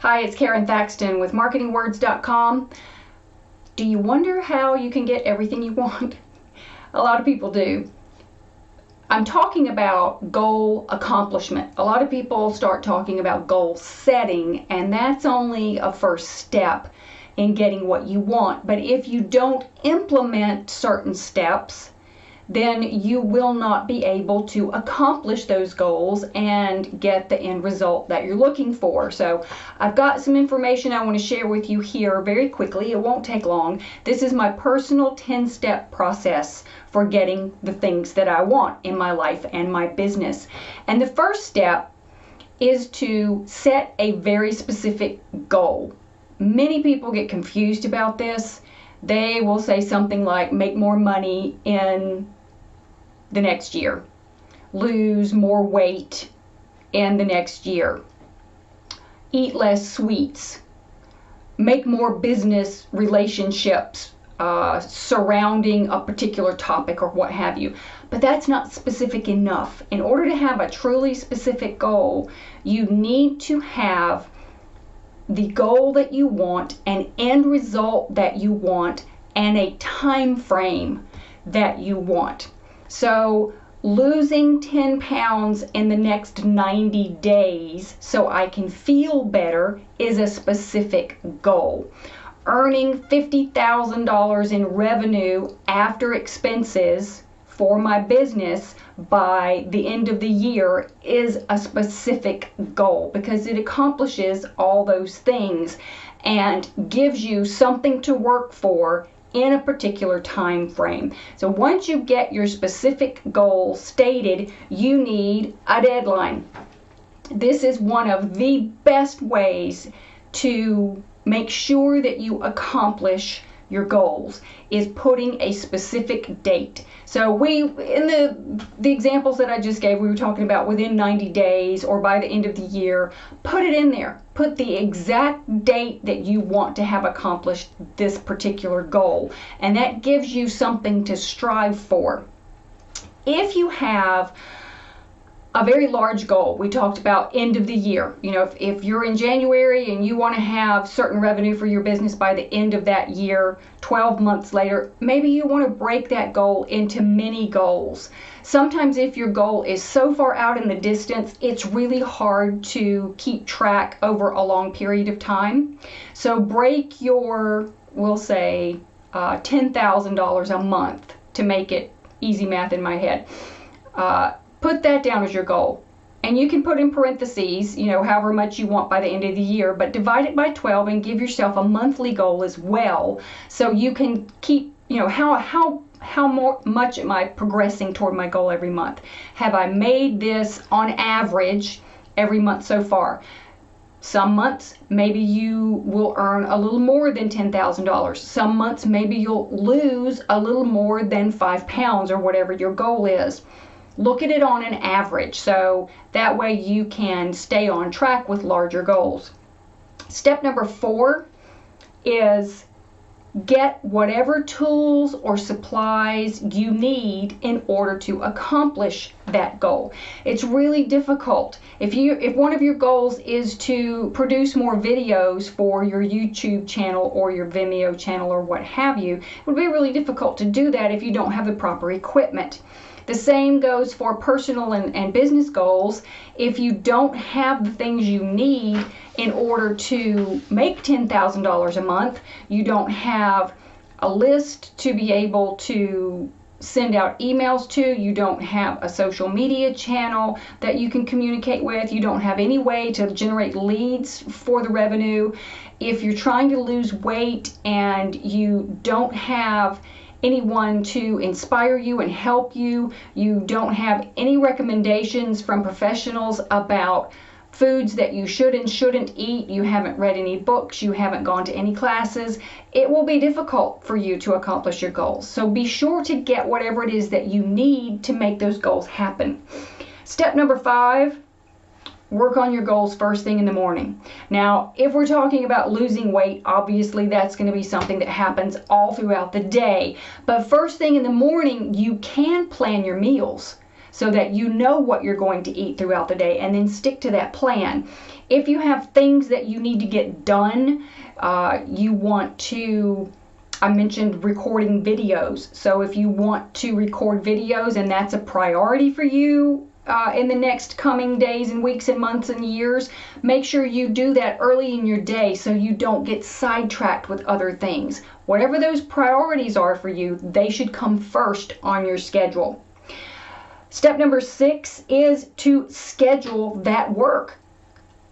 Hi, it's Karen Thaxton with MarketingWords.com. Do you wonder how you can get everything you want? A lot of people do. I'm talking about goal accomplishment. A lot of people start talking about goal setting, and that's only a first step in getting what you want. But if you don't implement certain steps, then you will not be able to accomplish those goals and get the end result that you're looking for. So I've got some information I want to share with you here very quickly. It won't take long. This is my personal 10-step process for getting the things that I want in my life and my business. And the first step is to set a very specific goal. Many people get confused about this. They will say something like, make more money in the next year, lose more weight in the next year, eat less sweets, make more business relationships surrounding a particular topic or what have you. But that's not specific enough. In order to have a truly specific goal, you need to have the goal that you want, an end result that you want, and a time frame that you want. So losing 10 pounds in the next 90 days so I can feel better is a specific goal. Earning $50,000 in revenue after expenses for my business by the end of the year is a specific goal because it accomplishes all those things and gives you something to work for in a particular time frame. So once you get your specific goal stated, you need a deadline. This is one of the best ways to make sure that you accomplish your goals, is putting a specific date. So in the examples that I just gave, we were talking about within 90 days or by the end of the year. Put it in there. Put the exact date that you want to have accomplished this particular goal, and that gives you something to strive for. If you have a very large goal, we talked about end of the year. You know, if you're in January and you want to have certain revenue for your business by the end of that year, 12 months later, maybe you want to break that goal into mini goals. Sometimes if your goal is so far out in the distance, it's really hard to keep track over a long period of time. So break your, we'll say, $10,000 a month to make it easy math in my head. Put that down as your goal. And you can put in parentheses, you know, however much you want by the end of the year, but divide it by 12 and give yourself a monthly goal as well, so you can keep, you know, how much am I progressing toward my goal every month? Have I made this on average every month so far? Some months, maybe you will earn a little more than $10,000. Some months, maybe you'll lose a little more than 5 pounds or whatever your goal is. Look at it on an average, so that way you can stay on track with larger goals. Step number 4 is get whatever tools or supplies you need in order to accomplish that goal. It's really difficult. If one of your goals is to produce more videos for your YouTube channel or your Vimeo channel or what have you, it would be really difficult to do that if you don't have the proper equipment. The same goes for personal and business goals. If you don't have the things you need in order to make $10,000 a month, you don't have a list to be able to send out emails to, you don't have a social media channel that you can communicate with, you don't have any way to generate leads for the revenue. If you're trying to lose weight and you don't have anyone to inspire you and help you, you don't have any recommendations from professionals about foods that you should and shouldn't eat, you haven't read any books, you haven't gone to any classes, it will be difficult for you to accomplish your goals. So be sure to get whatever it is that you need to make those goals happen. Step number 5, work on your goals first thing in the morning. Now, if we're talking about losing weight, obviously that's going to be something that happens all throughout the day. But first thing in the morning, you can plan your meals so that you know what you're going to eat throughout the day and then stick to that plan. If you have things that you need to get done, you want to, I mentioned recording videos. So if you want to record videos and that's a priority for you in the next coming days and weeks and months and years, make sure you do that early in your day so you don't get sidetracked with other things. Whatever those priorities are for you, they should come first on your schedule. Step number 6 is to schedule that work.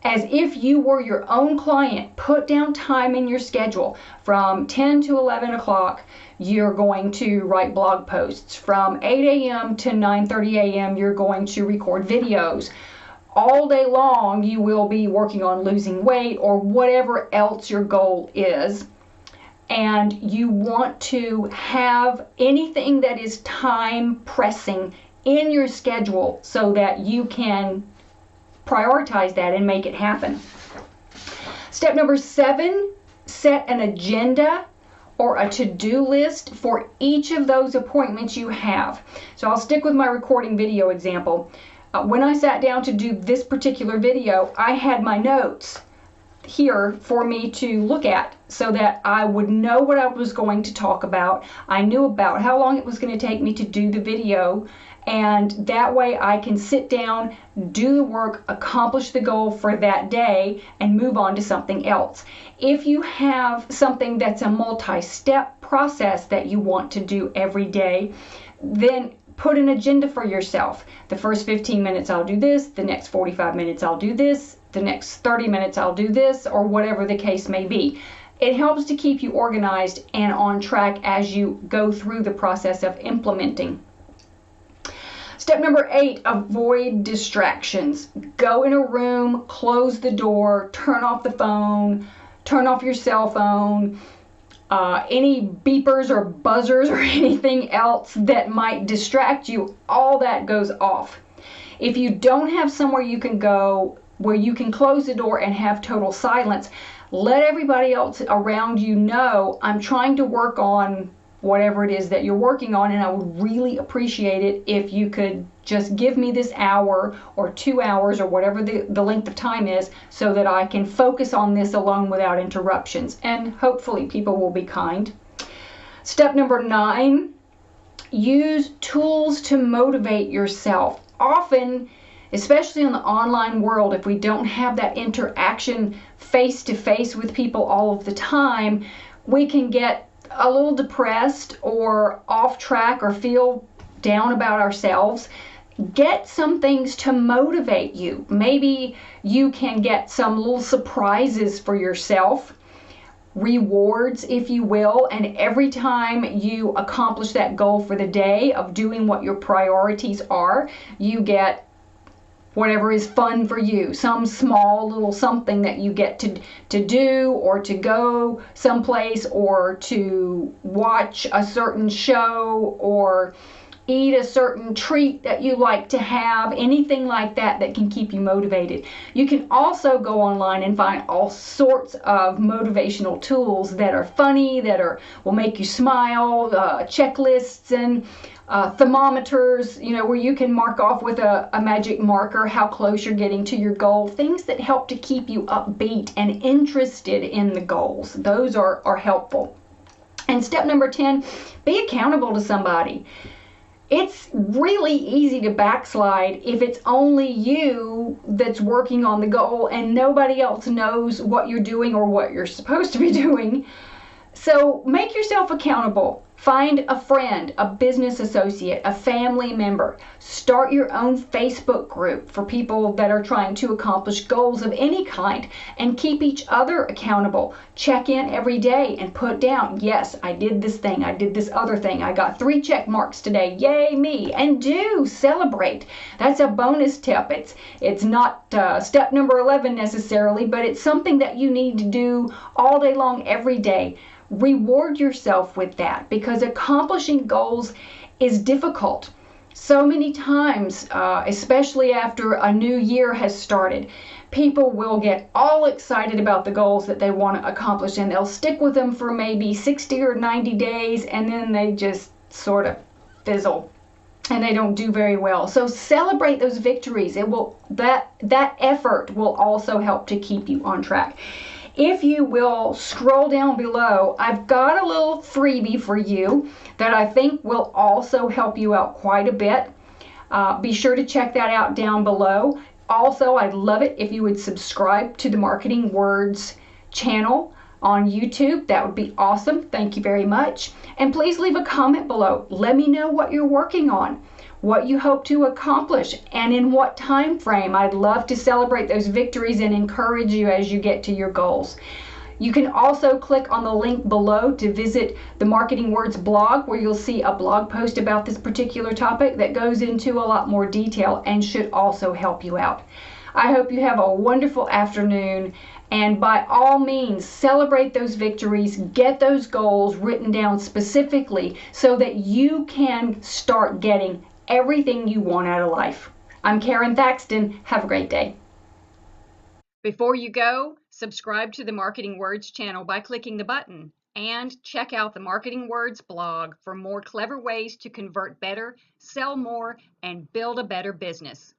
As if you were your own client, put down time in your schedule. From 10 to 11 o'clock, you're going to write blog posts. From 8 a.m. to 9:30 a.m., you're going to record videos. All day long, you will be working on losing weight or whatever else your goal is. And you want to have anything that is time pressing in your schedule so that you can prioritize that and make it happen. Step number 7, set an agenda or a to-do list for each of those appointments you have. So I'll stick with my recording video example. When I sat down to do this particular video, I had my notes here for me to look at so that I would know what I was going to talk about. I knew about how long it was going to take me to do the video, and that way I can sit down, do the work, accomplish the goal for that day, and move on to something else. If you have something that's a multi-step process that you want to do every day, then put an agenda for yourself. The first 15 minutes I'll do this, the next 45 minutes I'll do this, the next 30 minutes I'll do this, or whatever the case may be. It helps to keep you organized and on track as you go through the process of implementing. Step number 8, avoid distractions. Go in a room, close the door, turn off the phone, turn off your cell phone, any beepers or buzzers or anything else that might distract you, all that goes off. If you don't have somewhere you can go where you can close the door and have total silence, let everybody else around you know, I'm trying to work on whatever it is that you're working on, and I would really appreciate it if you could just give me this hour or 2 hours or whatever the length of time is so that I can focus on this alone without interruptions. And hopefully people will be kind. Step number 9, use tools to motivate yourself. Often, especially in the online world, if we don't have that interaction face-to-face with people all of the time, we can get a little depressed or off track or feel down about ourselves. Get some things to motivate you. Maybe you can get some little surprises for yourself, rewards if you will, and every time you accomplish that goal for the day of doing what your priorities are, you get whatever is fun for you, some small little something that you get to do, or to go someplace, or to watch a certain show, or eat a certain treat that you like to have, anything like that that can keep you motivated. You can also go online and find all sorts of motivational tools that are funny, that will make you smile, checklists and thermometers, where you can mark off with a magic marker how close you're getting to your goal. Things that help to keep you upbeat and interested in the goals. Those are helpful. And step number 10, be accountable to somebody. It's really easy to backslide if it's only you that's working on the goal and nobody else knows what you're doing or what you're supposed to be doing. So make yourself accountable. Find a friend, a business associate, a family member. Start your own Facebook group for people that are trying to accomplish goals of any kind, and keep each other accountable. Check in every day and put down, yes, I did this thing, I did this other thing, I got 3 check marks today, yay me, and do celebrate. That's a bonus tip. It's not step number 11 necessarily, but it's something that you need to do all day long, every day. Reward yourself with that, because accomplishing goals is difficult. So many times, especially after a new year has started, people will get all excited about the goals that they want to accomplish, and they'll stick with them for maybe 60 or 90 days, and then they just sort of fizzle. and they don't do very well. So celebrate those victories. It will that effort will also help to keep you on track. If you will scroll down below, I've got a little freebie for you that I think will also help you out quite a bit. Be sure to check that out down below. Also, I'd love it if you would subscribe to the Marketing Words channel on YouTube. That would be awesome. Thank you very much. And please leave a comment below. Let me know what you're working on, what you hope to accomplish, and in what time frame. I'd love to celebrate those victories and encourage you as you get to your goals. You can also click on the link below to visit the Marketing Words blog, where you'll see a blog post about this particular topic that goes into a lot more detail and should also help you out. I hope you have a wonderful afternoon, and by all means, celebrate those victories, get those goals written down specifically so that you can start getting everything you want out of life. I'm Karen Thaxton. Have a great day. Before you go, subscribe to the Marketing Words channel by clicking the button, and check out the Marketing Words blog for more clever ways to convert better, sell more, and build a better business.